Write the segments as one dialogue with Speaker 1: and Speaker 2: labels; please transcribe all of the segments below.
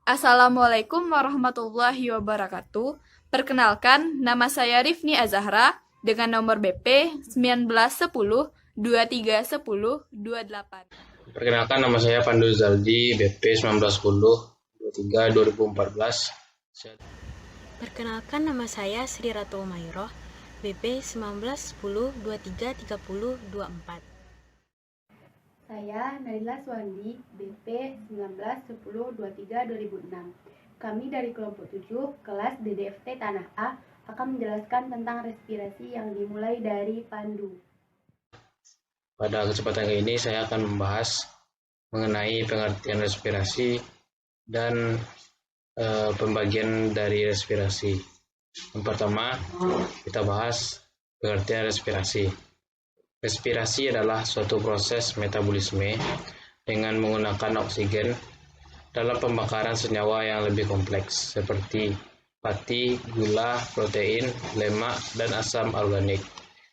Speaker 1: Assalamualaikum warahmatullahi wabarakatuh. Perkenalkan, nama saya Rifni Azahra dengan nomor BP 1910 2310 28.
Speaker 2: Perkenalkan, nama saya Pandu Zaldi, BP 1910 23 2014.
Speaker 3: Perkenalkan, nama saya Sri Ratu Umayroh, BP 1910 23 30 24.
Speaker 4: Saya Naila Suwandi, BP 1910 23 2006. Kami dari kelompok 7, kelas DDFT Tanah A, akan menjelaskan tentang respirasi yang dimulai dari Pandu.
Speaker 2: Pada kesempatan ini saya akan membahas mengenai pengertian respirasi dan pembagian dari respirasi. Yang pertama, kita bahas pengertian respirasi. Respirasi adalah suatu proses metabolisme dengan menggunakan oksigen dalam pembakaran senyawa yang lebih kompleks seperti pati, gula, protein, lemak, dan asam organik,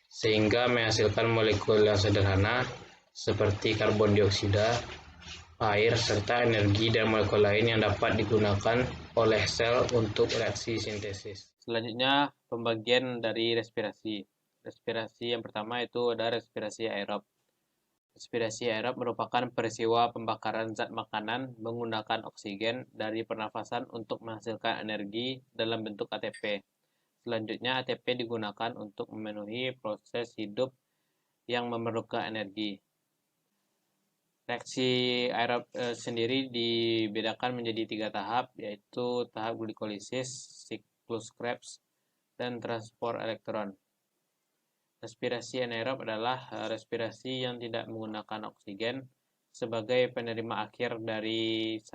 Speaker 2: sehingga menghasilkan molekul yang sederhana seperti karbon dioksida, air, serta energi dan molekul lain yang dapat digunakan oleh sel untuk reaksi sintesis. Selanjutnya, pembagian dari respirasi. Respirasi yang pertama itu ada respirasi aerob. Respirasi aerob merupakan peristiwa pembakaran zat makanan menggunakan oksigen dari pernafasan untuk menghasilkan energi dalam bentuk ATP. Selanjutnya, ATP digunakan untuk memenuhi proses hidup yang memerlukan energi. Reaksi aerob sendiri dibedakan menjadi 3 tahap, yaitu tahap glikolisis, siklus Krebs, dan transport elektron. Respirasi anaerob adalah respirasi yang tidak menggunakan oksigen sebagai penerima akhir dari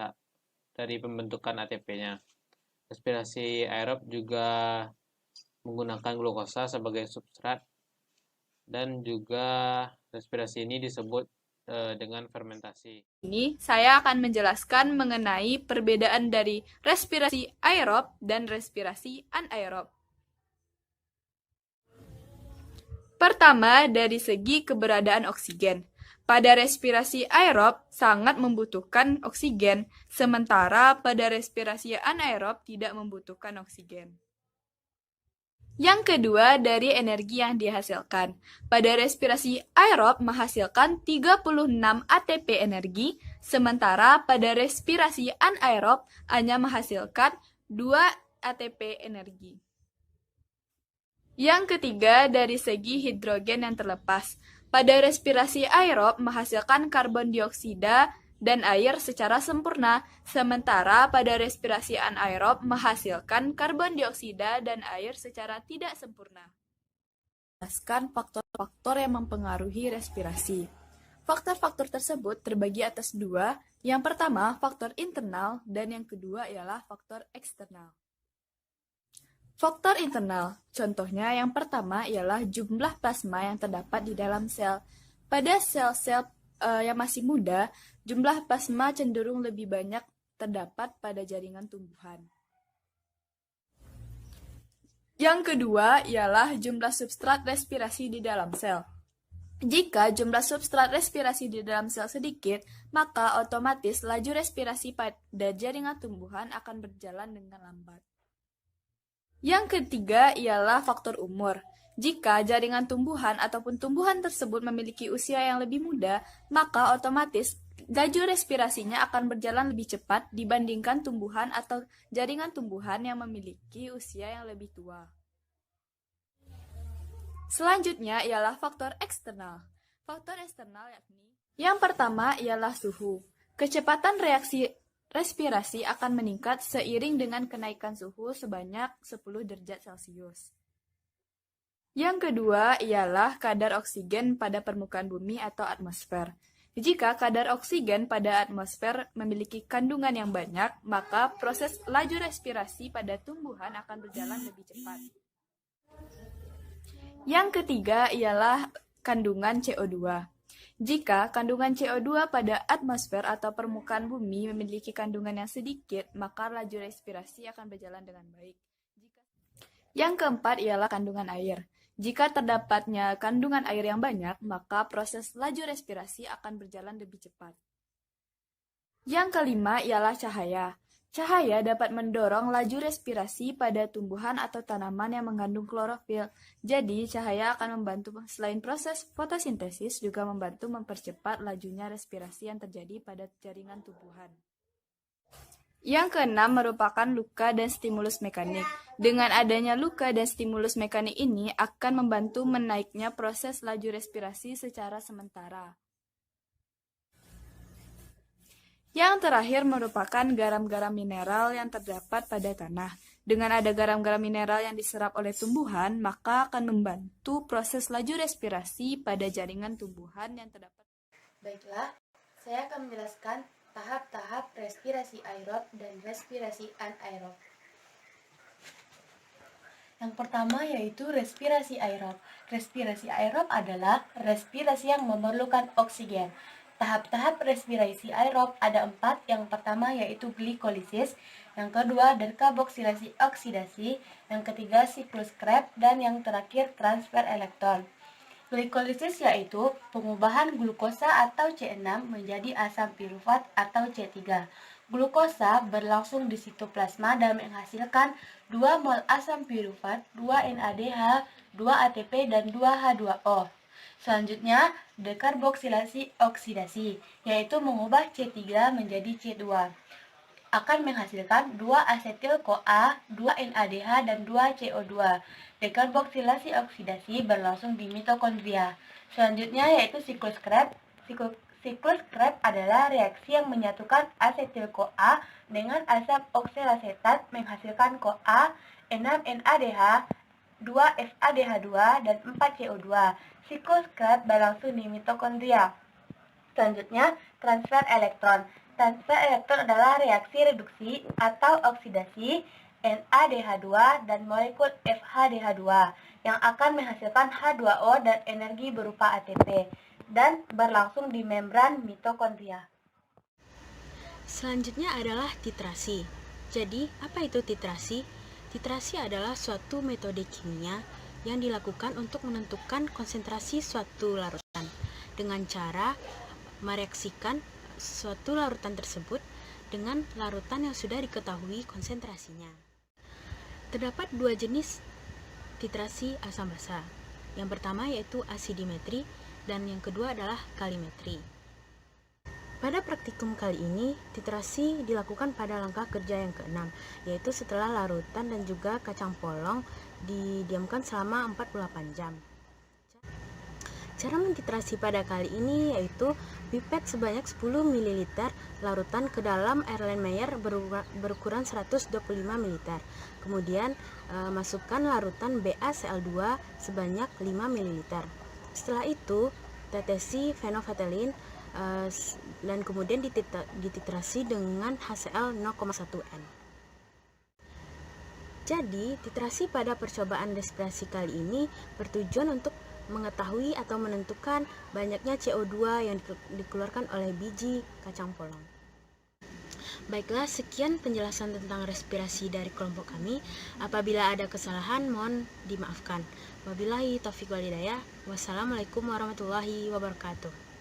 Speaker 2: pembentukan ATP-nya. Respirasi aerob juga menggunakan glukosa sebagai substrat, dan juga respirasi ini disebut dengan fermentasi.
Speaker 1: Ini saya akan menjelaskan mengenai perbedaan dari respirasi aerob dan respirasi anaerob. Pertama, dari segi keberadaan oksigen. Pada respirasi aerob sangat membutuhkan oksigen, sementara pada respirasi anaerob tidak membutuhkan oksigen. Yang kedua, dari energi yang dihasilkan. Pada respirasi aerob menghasilkan 36 ATP energi, sementara pada respirasi anaerob hanya menghasilkan 2 ATP energi. Yang ketiga, dari segi hidrogen yang terlepas. Pada respirasi aerob menghasilkan karbon dioksida dan air secara sempurna, sementara pada respirasi anaerob menghasilkan karbon dioksida dan air secara tidak sempurna. Jelaskan faktor-faktor yang mempengaruhi respirasi. Faktor-faktor tersebut terbagi atas 2. Yang pertama, faktor internal, dan yang kedua ialah faktor eksternal. Faktor internal, contohnya yang pertama ialah jumlah plasma yang terdapat di dalam sel. Pada sel-sel yang masih muda, jumlah plasma cenderung lebih banyak terdapat pada jaringan tumbuhan. Yang kedua ialah jumlah substrat respirasi di dalam sel. Jika jumlah substrat respirasi di dalam sel sedikit, maka otomatis laju respirasi pada jaringan tumbuhan akan berjalan dengan lambat. Yang ketiga ialah faktor umur. Jika jaringan tumbuhan ataupun tumbuhan tersebut memiliki usia yang lebih muda, maka otomatis laju respirasinya akan berjalan lebih cepat dibandingkan tumbuhan atau jaringan tumbuhan yang memiliki usia yang lebih tua. Selanjutnya ialah faktor eksternal. Faktor eksternal yakni yang pertama ialah suhu. Kecepatan reaksi respirasi akan meningkat seiring dengan kenaikan suhu sebanyak 10 derajat Celcius. Yang kedua ialah kadar oksigen pada permukaan bumi atau atmosfer. Jika kadar oksigen pada atmosfer memiliki kandungan yang banyak, maka proses laju respirasi pada tumbuhan akan berjalan lebih cepat. Yang ketiga ialah kandungan CO2. Jika kandungan CO2 pada atmosfer atau permukaan bumi memiliki kandungan yang sedikit, maka laju respirasi akan berjalan dengan baik. Yang keempat ialah kandungan air. Jika terdapatnya kandungan air yang banyak, maka proses laju respirasi akan berjalan lebih cepat. Yang kelima ialah cahaya. Cahaya dapat mendorong laju respirasi pada tumbuhan atau tanaman yang mengandung klorofil. Jadi, cahaya akan membantu selain proses fotosintesis juga membantu mempercepat lajunya respirasi yang terjadi pada jaringan tumbuhan. Yang keenam merupakan luka dan stimulus mekanik. Dengan adanya luka dan stimulus mekanik ini akan membantu menaiknya proses laju respirasi secara sementara. Yang terakhir merupakan garam-garam mineral yang terdapat pada tanah. Dengan ada garam-garam mineral yang diserap oleh tumbuhan, maka akan membantu proses laju respirasi pada jaringan tumbuhan yang terdapat.
Speaker 4: Baiklah, saya akan menjelaskan tahap-tahap respirasi aerob dan respirasi anaerob. Yang pertama yaitu respirasi aerob. Respirasi aerob adalah respirasi yang memerlukan oksigen. Tahap-tahap respirasi aerob ada 4. Yang pertama yaitu glikolisis, yang kedua dekarboksilasi oksidasi, yang ketiga siklus Krebs, dan yang terakhir transfer elektron. Glikolisis yaitu pengubahan glukosa atau C6 menjadi asam pirufat atau C3. Glukosa berlangsung di sitoplasma dan menghasilkan 2 mol asam pirufat, 2 NADH, 2 ATP, dan 2 H2O. Selanjutnya, dekarboksilasi oksidasi, yaitu mengubah C3 menjadi C2. Akan menghasilkan 2 asetil-CoA, 2 NADH, dan 2 CO2. Dekarboksilasi oksidasi berlangsung di mitokondria. Selanjutnya yaitu siklus Krebs. Siklus Krebs adalah reaksi yang menyatukan asetil-CoA dengan asam oksalasetat menghasilkan CoA, 6 NADH, 2 FADH2, dan 4 CO2. Siklus Krebs berlangsung di mitokondria. Selanjutnya, transfer elektron. Transfer elektron adalah reaksi reduksi atau oksidasi NADH2 dan molekul FHDH2 yang akan menghasilkan H2O dan energi berupa ATP dan berlangsung di membran mitokondria.
Speaker 3: Selanjutnya adalah titrasi. Jadi, apa itu titrasi? Titrasi adalah suatu metode kimia yang dilakukan untuk menentukan konsentrasi suatu larutan dengan cara mereaksikan suatu larutan tersebut dengan larutan yang sudah diketahui konsentrasinya. Terdapat 2 jenis titrasi asam basa. Yang pertama yaitu asidimetri dan yang kedua adalah kalimetri. Pada praktikum kali ini, titrasi dilakukan pada langkah kerja yang keenam, yaitu setelah larutan dan juga kacang polong didiamkan selama 48 jam. Cara mentitrasi pada kali ini yaitu pipet sebanyak 10 ml larutan ke dalam Erlenmeyer berukuran 125 ml. Kemudian masukkan larutan BaCl2 sebanyak 5 ml. Setelah itu tetesi fenolfetalin dan kemudian dititrasi dengan HCl 0,1N. Jadi, titrasi pada percobaan respirasi kali ini bertujuan untuk mengetahui atau menentukan banyaknya CO2 yang dikeluarkan oleh biji kacang polong. Baiklah, sekian penjelasan tentang respirasi dari kelompok kami. Apabila ada kesalahan, mohon dimaafkan. Wabillahi taufiq wal hidayah. Wassalamualaikum warahmatullahi wabarakatuh.